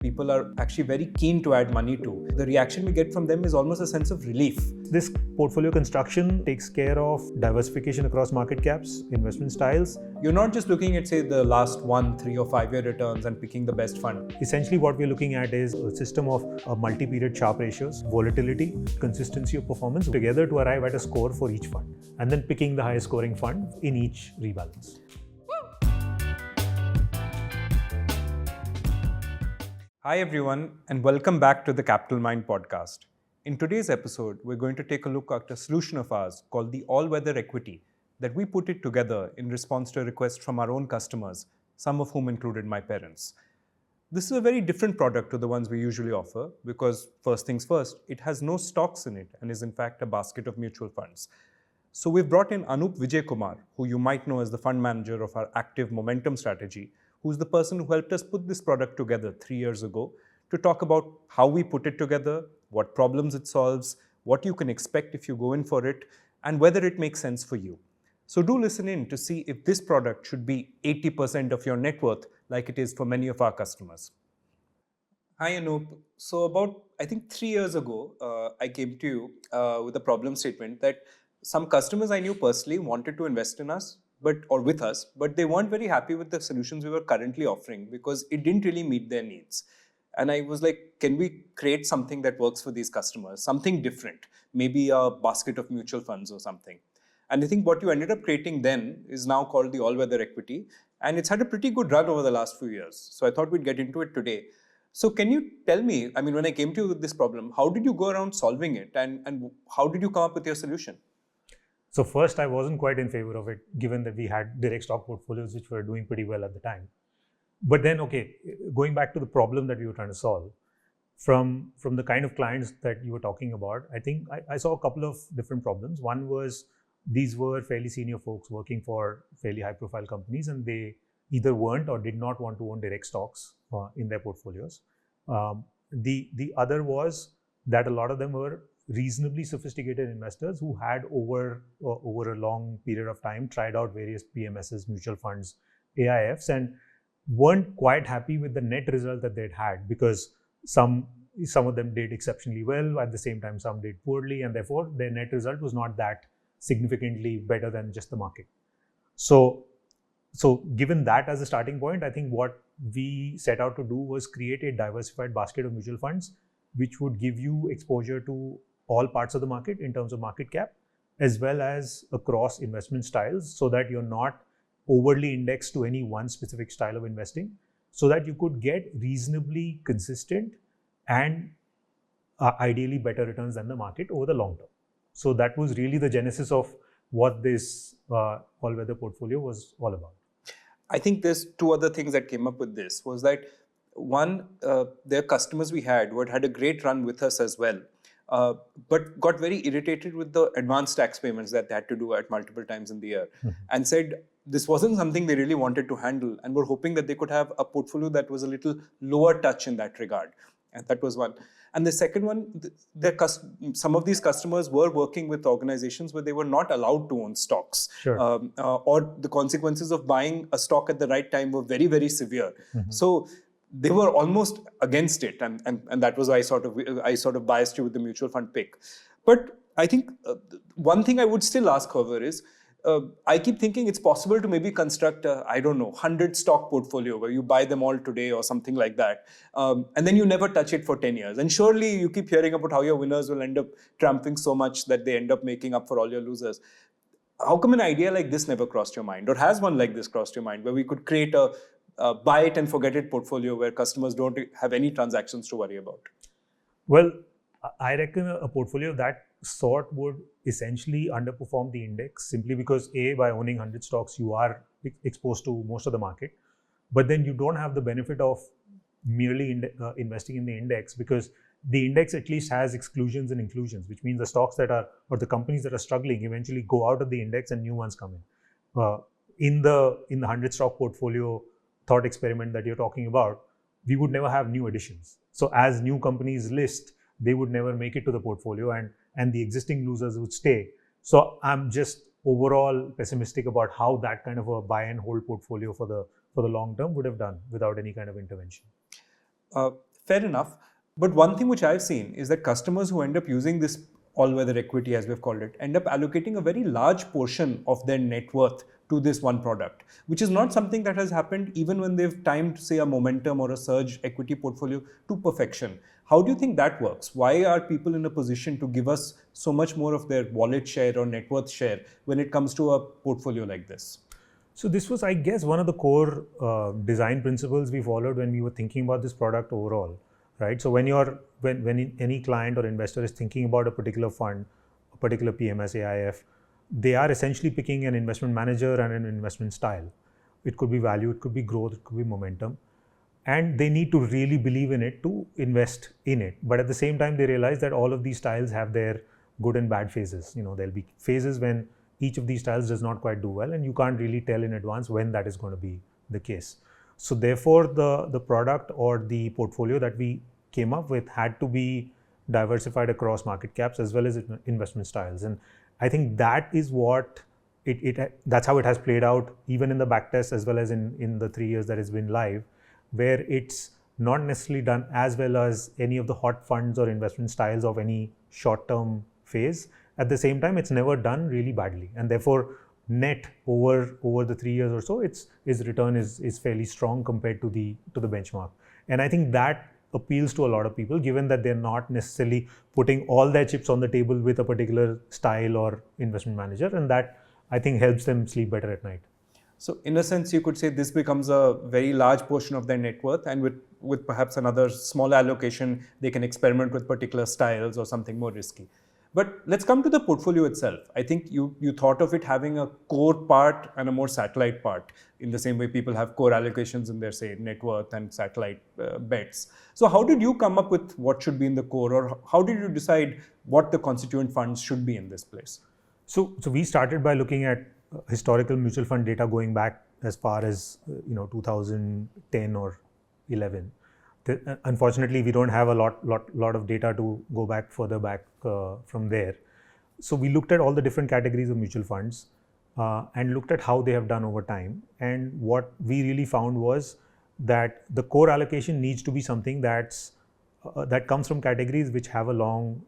people are actually very keen to add money to. The reaction we get from them is almost a sense of relief. This portfolio construction takes care of diversification across market caps, investment styles. You're not just looking at, say, the last 1, 3 or 5 year returns and picking the best fund. Essentially what we're looking at is a system of multi-period Sharpe ratios, volatility, consistency of performance together to arrive at a score for each fund, and then picking the highest scoring fund in each rebalance. Hi everyone, and welcome back to the Capitalmind podcast. In today's episode, we're going to take a look at a solution of ours called the all-weather equity that we put it together in response to a request from our own customers, some of whom included my parents. This is a very different product to the ones we usually offer because, first things first, it has no stocks in it and is in fact a basket of mutual funds. So we've brought in Anoop Vijaykumar, who you might know as the fund manager of our active momentum strategy, who's the person who helped us put this product together 3 years ago, to talk about how we put it together, what problems it solves, what you can expect if you go in for it, and whether it makes sense for you. So do listen in to see if this product should be 80% of your net worth like it is for many of our customers. Hi Anoop. So about, I think 3 years ago, I came to you with a problem statement that some customers I knew personally wanted to invest in us, with us, but they weren't very happy with the solutions we were currently offering because it didn't really meet their needs. And I was like, can we create something that works for these customers, something different, maybe a basket of mutual funds or something. And I think what you ended up creating then is now called the all-weather equity, and it's had a pretty good run over the last few years. So I thought we'd get into it today. So can you tell me, when I came to you with this problem, how did you go around solving it, and how did you come up with your solution? So first, I wasn't quite in favor of it, given that we had direct stock portfolios which were doing pretty well at the time. But then, going back to the problem that we were trying to solve, from the kind of clients that you were talking about, I think I saw a couple of different problems. One was these were fairly senior folks working for fairly high-profile companies, and they either weren't or did not want to own direct stocks in their portfolios. The other was that a lot of them were reasonably sophisticated investors who had over a long period of time tried out various PMSs, mutual funds, AIFs, and weren't quite happy with the net result that they'd had, because some of them did exceptionally well, at the same time some did poorly, and therefore their net result was not that significantly better than just the market. So given that as a starting point, I think what we set out to do was create a diversified basket of mutual funds which would give you exposure to all parts of the market in terms of market cap, as well as across investment styles, so that you're not overly indexed to any one specific style of investing, so that you could get reasonably consistent and ideally better returns than the market over the long term. So that was really the genesis of what this all-weather portfolio was all about. I think there's two other things that came up with this. Was that one, their customers we had who had a great run with us as well, but got very irritated with the advanced tax payments that they had to do at multiple times in the year, and said this wasn't something they really wanted to handle, and were hoping that they could have a portfolio that was a little lower touch in that regard. And that was one. And the second one, some of these customers were working with organizations where they were not allowed to own stocks. Sure. Or the consequences of buying a stock at the right time were very, very severe. So they were almost against it, and that was why I sort of biased you with the mutual fund pick. But I think one thing I would still ask, however, is I keep thinking it's possible to maybe construct a, 100 stock portfolio where you buy them all today or something like that, and then you never touch it for 10 years. And surely you keep hearing about how your winners will end up triumphing so much that they end up making up for all your losers. How come an idea like this never crossed your mind, or has one like this crossed your mind, where we could create a buy it and forget it portfolio where customers don't have any transactions to worry about? Well, I reckon a portfolio of that sort would essentially underperform the index, simply because by owning 100 stocks, you are exposed to most of the market, but then you don't have the benefit of merely investing in the index, because the index at least has exclusions and inclusions, which means the stocks that are, or the companies that are struggling, eventually go out of the index and new ones come in. In the 100 stock portfolio thought experiment that you're talking about, we would never have new additions. So as new companies list, they would never make it to the portfolio, and the existing losers would stay. So I'm just overall pessimistic about how that kind of a buy and hold portfolio for the long term would have done without any kind of intervention. Fair enough. But one thing which I've seen is that customers who end up using this all-weather equity, as we've called it, end up allocating a very large portion of their net worth to this one product, which is not something that has happened even when they've timed, say, a momentum or a surge equity portfolio to perfection. How do you think that works? Why are people in a position to give us so much more of their wallet share or net worth share when it comes to a portfolio like this? So this was, I guess, one of the core design principles we followed when we were thinking about this product overall, right? So when any client or investor is thinking about a particular fund, a particular PMS, AIF, they are essentially picking an investment manager and an investment style. It could be value, it could be growth, it could be momentum, and they need to really believe in it to invest in it. But at the same time, they realize that all of these styles have their good and bad phases. There'll be phases when each of these styles does not quite do well, and you can't really tell in advance when that is going to be the case. So therefore, the product or the portfolio that we came up with had to be diversified across market caps as well as investment styles. And I think that is what that's how it has played out even in the backtest as well as in the 3 years that it's been live, where it's not necessarily done as well as any of the hot funds or investment styles of any short-term phase. At the same time, it's never done really badly, and therefore net over the 3 years or so, its return is fairly strong compared to the benchmark. And I think that appeals to a lot of people, given that they're not necessarily putting all their chips on the table with a particular style or investment manager, and that I think helps them sleep better at night. So in a sense, you could say this becomes a very large portion of their net worth, and with perhaps another small allocation, they can experiment with particular styles or something more risky. But let's come to the portfolio itself. I think you thought of it having a core part and a more satellite part, in the same way people have core allocations in their, say, net worth and satellite bets. So how did you come up with what should be in the core, or how did you decide what the constituent funds should be in this place? So we started by looking at historical mutual fund data going back as far as 2010 or 11. Unfortunately, we don't have a lot of data to go back further back from there. So we looked at all the different categories of mutual funds and looked at how they have done over time. And what we really found was that the core allocation needs to be something that comes from categories which have a long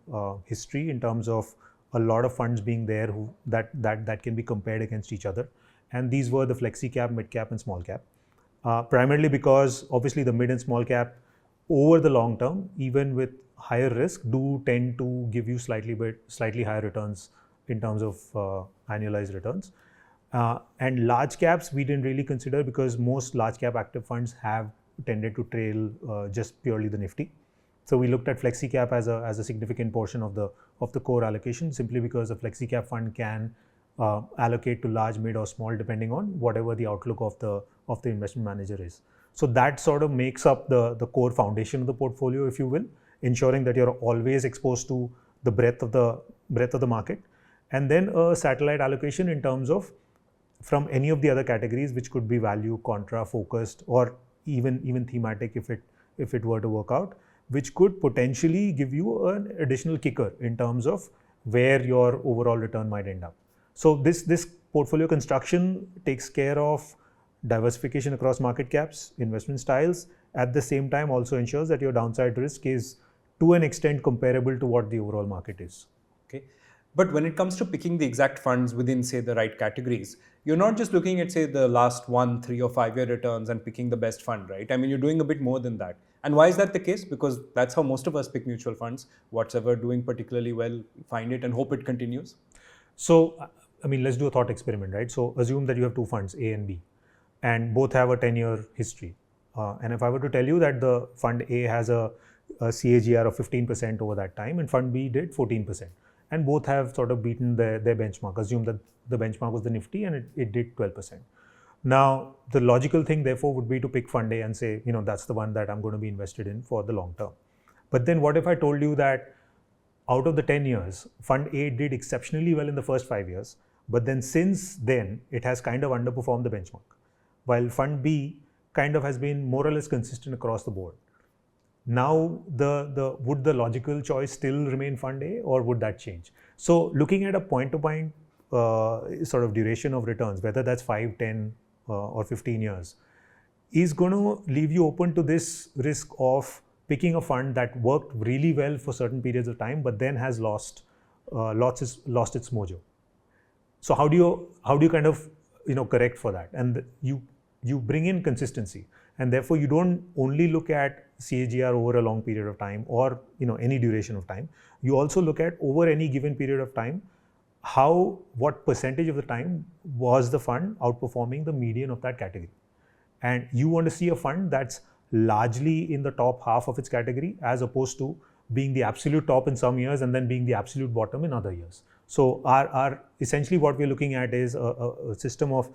history in terms of a lot of funds being there that can be compared against each other. And these were the flexi cap, mid cap, and small cap. Primarily because obviously the mid and small cap over the long term, even with higher risk, do tend to give you slightly higher returns in terms of annualized returns. And large caps we didn't really consider because most large cap active funds have tended to trail just purely the Nifty. So we looked at flexi cap as a significant portion of the core allocation, simply because a flexi cap fund can allocate to large, mid, or small depending on whatever the outlook of the investment manager is. So that sort of makes up the core foundation of the portfolio, if you will, ensuring that you're always exposed to the breadth of the market, and then a satellite allocation in terms of from any of the other categories, which could be value, contra, focused, or even thematic if it were to work out, which could potentially give you an additional kicker in terms of where your overall return might end up. So this portfolio construction takes care of diversification across market caps, investment styles, at the same time also ensures that your downside risk is to an extent comparable to what the overall market is. Okay. But when it comes to picking the exact funds within, say, the right categories, you're not just looking at, say, the last 1, 3 or 5 year returns and picking the best fund, right? I mean, you're doing a bit more than that. And why is that the case? Because that's how most of us pick mutual funds. What's ever doing particularly well, find it and hope it continues. So, I mean, let's do a thought experiment, right? So assume that you have two funds, A and B, and both have a 10-year history. And if I were to tell you that the fund A has a CAGR of 15% over that time and fund B did 14%, and both have sort of beaten their benchmark, assume that the benchmark was the Nifty and it did 12%. Now, the logical thing therefore would be to pick fund A and say, that's the one that I'm going to be invested in for the long term. But then what if I told you that out of the 10 years, fund A did exceptionally well in the first 5 years, but then since then it has kind of underperformed the benchmark, while fund B kind of has been more or less consistent across the board. Now, would the logical choice still remain fund A, or would that change? So looking at a point-to-point sort of duration of returns, whether that's 5, 10 or 15 years, is going to leave you open to this risk of picking a fund that worked really well for certain periods of time, but then has lost its mojo. So how do you kind of correct for that? And you bring in consistency, and therefore you don't only look at CAGR over a long period of time or any duration of time. You also look at over any given period of time, what percentage of the time was the fund outperforming the median of that category. And you want to see a fund that's largely in the top half of its category, as opposed to being the absolute top in some years and then being the absolute bottom in other years. So our essentially what we're looking at is a system of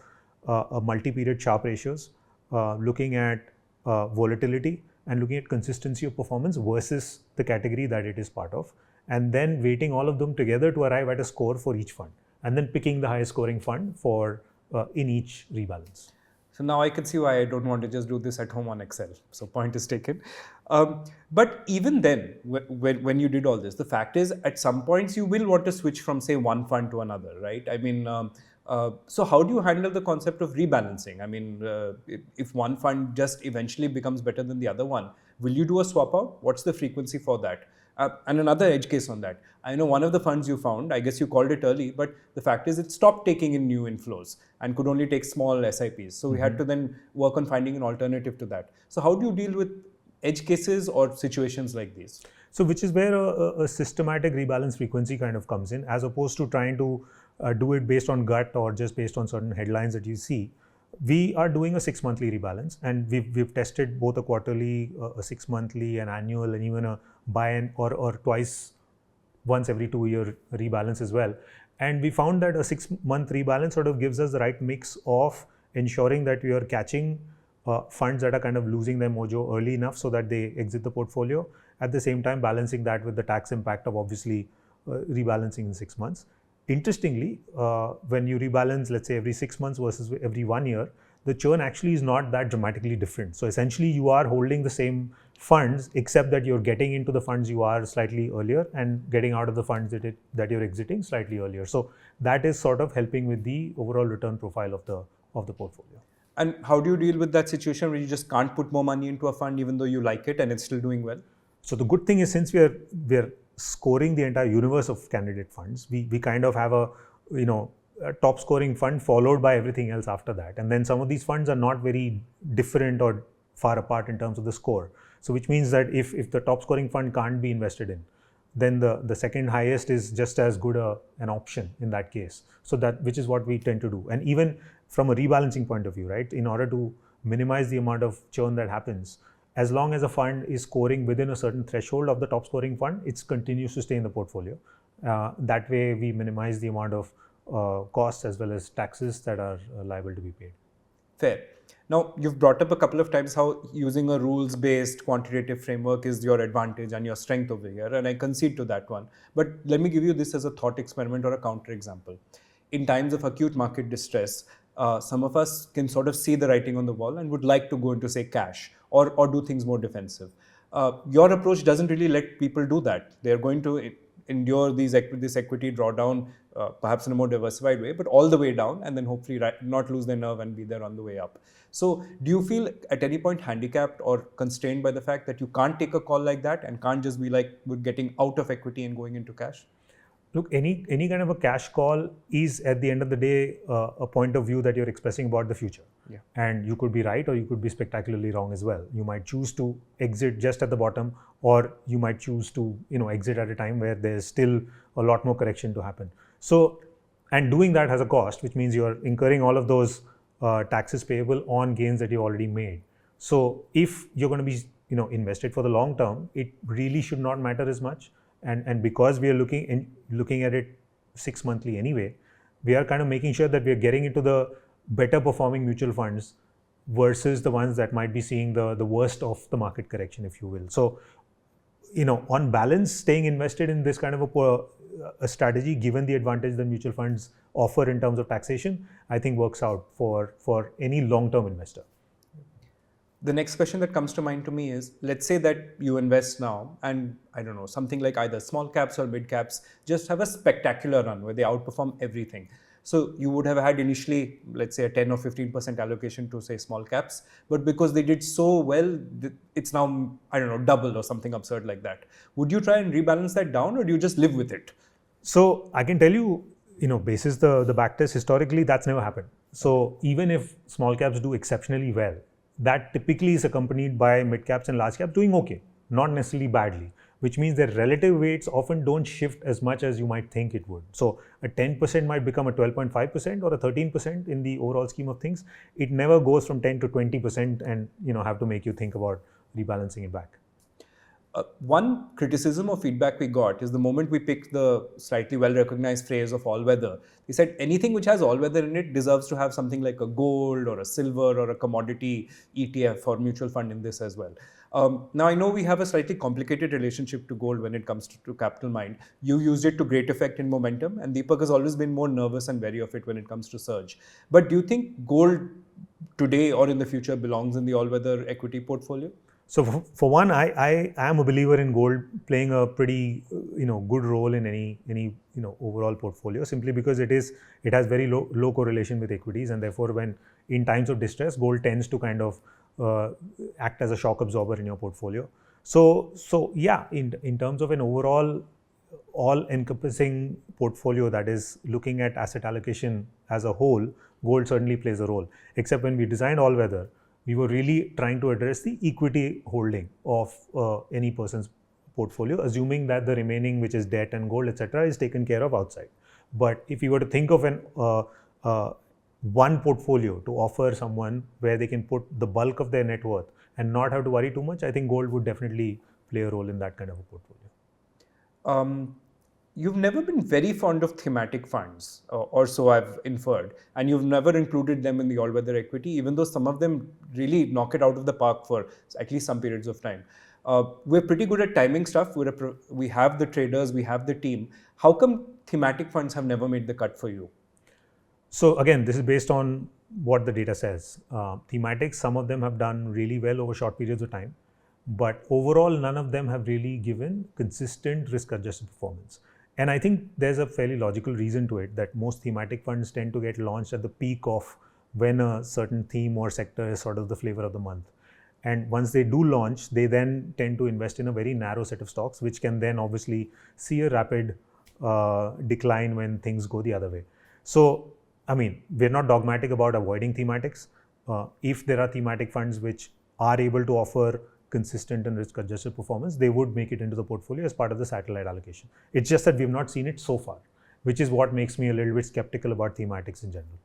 multi-period Sharpe ratios, looking at volatility and looking at consistency of performance versus the category that it is part of, and then weighting all of them together to arrive at a score for each fund, and then picking the highest scoring fund for in each rebalance. So now I can see why I don't want to just do this at home on Excel. So point is taken. But even then, when you did all this, the fact is at some points you will want to switch from, say, one fund to another, right? I mean, so how do you handle the concept of rebalancing? I mean, if one fund just eventually becomes better than the other one, will you do a swap out? What's the frequency for that? And another edge case on that. I know one of the funds you found, I guess you called it early, but the fact is it stopped taking in new inflows and could only take small SIPs. So we had to then work on finding an alternative to that. So how do you deal with edge cases or situations like these? So which is where a systematic rebalance frequency kind of comes in, as opposed to trying to do it based on gut or just based on certain headlines that you see. We are doing a 6-monthly rebalance, and we've tested both a quarterly, a 6-monthly, an annual, and even a or once every 2-year rebalance as well. And we found that a 6-month rebalance sort of gives us the right mix of ensuring that we are catching funds that are kind of losing their mojo early enough so that they exit the portfolio, at the same time balancing that with the tax impact of obviously rebalancing in 6 months. Interestingly, when you rebalance, let's say every 6 months versus every 1 year, the churn actually is not that dramatically different. So essentially you are holding the same funds, except that you're getting into the funds you are slightly earlier and getting out of the funds that you're exiting slightly earlier. So that is sort of helping with the overall return profile of the portfolio. And how do you deal with that situation where you just can't put more money into a fund even though you like it and it's still doing well? So the good thing is, since we're scoring the entire universe of candidate funds, we kind of have a top scoring fund followed by everything else after that. And then some of these funds are not very different or far apart in terms of the score. So which means that if the top scoring fund can't be invested in, then the second highest is just as good an option in that case. So which is what we tend to do. And even from a rebalancing point of view, right, in order to minimize the amount of churn that happens, as long as a fund is scoring within a certain threshold of the top scoring fund, it continues to stay in the portfolio. That way we minimize the amount of costs as well as taxes that are liable to be paid. Fair. Now, you've brought up a couple of times how using a rules-based quantitative framework is your advantage and your strength over here, and I concede to that one. But let me give you this as a thought experiment or a counterexample. In times of acute market distress, some of us can sort of see the writing on the wall and would like to go into, say, cash or do things more defensive. Your approach doesn't really let people do that. They're going to endure this equity drawdown, perhaps in a more diversified way, but all the way down, and then hopefully not lose their nerve and be there on the way up. So do you feel at any point handicapped or constrained by the fact that you can't take a call like that and can't just be like, we're getting out of equity and going into cash? Look, any kind of a cash call is at the end of the day a point of view that you're expressing about the future. Yeah. And you could be right or you could be spectacularly wrong as well. You might choose to exit just at the bottom, or you might choose to exit at a time where there's still a lot more correction to happen. So, and doing that has a cost, which means you're incurring all of those taxes payable on gains that you already made. So if you're going to be invested for the long term, it really should not matter as much. And because we are looking at it 6 monthly anyway, we are kind of making sure that we are getting into the better performing mutual funds versus the ones that might be seeing the worst of the market correction, if you will. So, on balance, staying invested in this kind of a strategy, given the advantage that mutual funds offer in terms of taxation, I think works out for any long-term investor. The next question that comes to mind to me is, let's say that you invest now and I don't know, something like either small caps or mid caps just have a spectacular run where they outperform everything. So you would have had initially, let's say, a 10 or 15% allocation to, say, small caps. But because they did so well, it's now, I don't know, double or something absurd like that. Would you try and rebalance that down, or do you just live with it? So I can tell you, basis the backtest, historically, that's never happened. So even if small caps do exceptionally well, that typically is accompanied by mid caps and large caps doing okay, not necessarily badly, which means their relative weights often don't shift as much as you might think it would. So a 10% might become a 12.5% or a 13% in the overall scheme of things. It never goes from 10 to 20% and have to make you think about rebalancing it back. One criticism or feedback we got is the moment we picked the slightly well-recognized phrase of all-weather, they said anything which has all-weather in it deserves to have something like a gold or a silver or a commodity ETF or mutual fund in this as well. Now, I know we have a slightly complicated relationship to gold when it comes to Capitalmind. You used it to great effect in momentum, and Deepak has always been more nervous and wary of it when it comes to surge. But do you think gold today or in the future belongs in the all-weather equity portfolio? So for one, I am a believer in gold playing a pretty good role in any overall portfolio, simply because it has very low correlation with equities, and therefore when in times of distress, gold tends to kind of act as a shock absorber in your portfolio. So yeah, in terms of an overall all-encompassing portfolio that is looking at asset allocation as a whole, gold certainly plays a role. Except when we designed all-weather, we were really trying to address the equity holding of any person's portfolio, assuming that the remaining, which is debt and gold, etc., is taken care of outside. But if you were to think of one portfolio to offer someone where they can put the bulk of their net worth and not have to worry too much, I think gold would definitely play a role in that kind of a portfolio. You've never been very fond of thematic funds, or so I've inferred, and you've never included them in the all-weather equity, even though some of them really knock it out of the park for at least some periods of time. We're pretty good at timing stuff. We have the traders, we have the team. How come thematic funds have never made the cut for you? So again, this is based on what the data says. Thematics, some of them have done really well over short periods of time, but overall, none of them have really given consistent risk-adjusted performance. And I think there's a fairly logical reason to it, that most thematic funds tend to get launched at the peak of when a certain theme or sector is sort of the flavor of the month. And once they do launch, they then tend to invest in a very narrow set of stocks, which can then obviously see a rapid decline when things go the other way. So, I mean, we're not dogmatic about avoiding thematics. If there are thematic funds which are able to offer consistent and risk-adjusted performance, they would make it into the portfolio as part of the satellite allocation. It's just that we've not seen it so far, which is what makes me a little bit skeptical about thematics in general.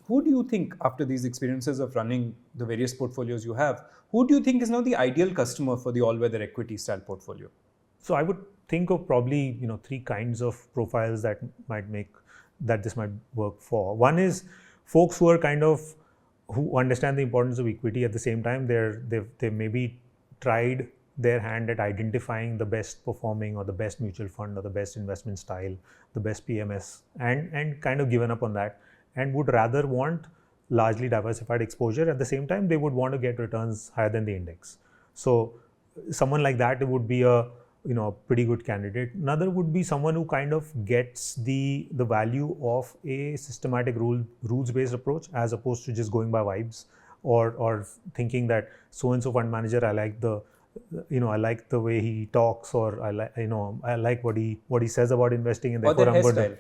Who do you think, after these experiences of running the various portfolios you have, who do you think is now the ideal customer for the all-weather equity style portfolio? So I would think of probably three kinds of profiles that this might work for. One is folks who are who understand the importance of equity. At the same time, they maybe tried their hand at identifying the best performing or the best mutual fund or the best investment style, the best PMS, and kind of given up on that, and would rather want largely diversified exposure. At the same time, they would want to get returns higher than the index. So someone like that would be a pretty good candidate. Another would be someone who kind of gets the value of a systematic rules-based approach, as opposed to just going by vibes, or thinking that so and so fund manager, I like the way he talks, or I like what he says about investing, and therefore I'm going to.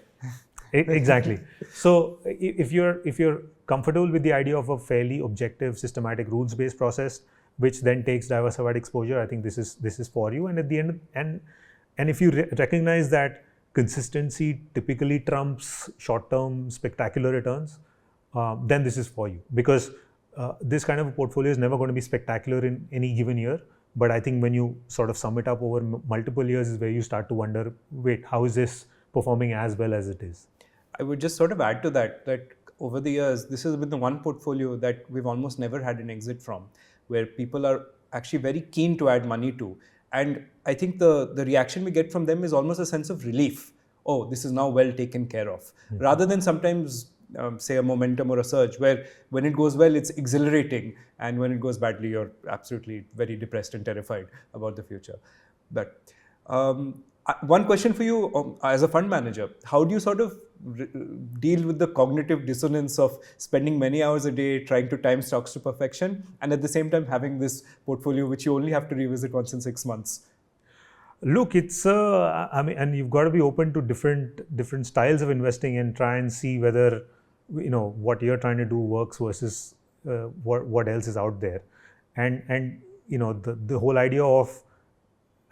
Exactly. So if you're comfortable with the idea of a fairly objective, systematic, rules-based process, which then takes diversified exposure, I think this is for you. And at the end, and if you recognize that consistency typically trumps short-term spectacular returns, then this is for you, because this kind of a portfolio is never going to be spectacular in any given year. But I think when you sort of sum it up over multiple years is where you start to wonder, wait, how is this performing as well as it is? I would just sort of add to that over the years, this has been the one portfolio that we've almost never had an exit from, where people are actually very keen to add money to. And I think the reaction we get from them is almost a sense of relief. Oh, this is now well taken care of. Mm-hmm. Rather than sometimes say a momentum or a surge, where when it goes well, it's exhilarating, and when it goes badly, you're absolutely very depressed and terrified about the future. But One question for you as a fund manager: how do you sort of deal with the cognitive dissonance of spending many hours a day trying to time stocks to perfection, and at the same time having this portfolio which you only have to revisit once in 6 months? Look, it's I mean, and you've got to be open to different styles of investing and try and see whether what you're trying to do works versus what else is out there, and the whole idea of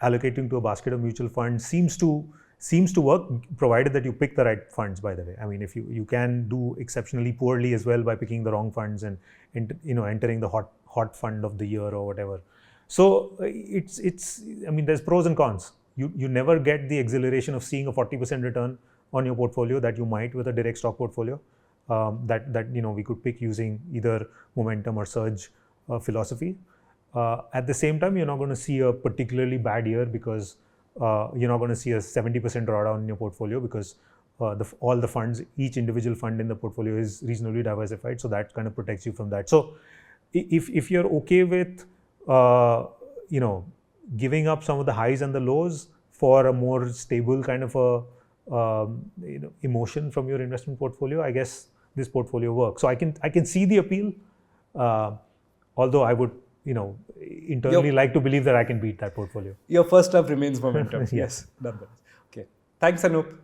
allocating to a basket of mutual funds seems to work, provided that you pick the right funds. By the way, I mean, if you can do exceptionally poorly as well by picking the wrong funds and entering the hot fund of the year or whatever. So it's I mean, there's pros and cons. You never get the exhilaration of seeing a 40% return on your portfolio that you might with a direct stock portfolio that we could pick using either momentum or surge philosophy. At the same time, you're not going to see a particularly bad year because you're not going to see a 70% drawdown in your portfolio because all the funds, each individual fund in the portfolio is reasonably diversified. So that kind of protects you from that. So if you're okay with giving up some of the highs and the lows for a more stable kind of a emotion from your investment portfolio, I guess this portfolio works. So I can see the appeal, although I would internally like to believe that I can beat that portfolio. Your first love remains momentum. Yes, nonetheless. Okay. Thanks, Anoop.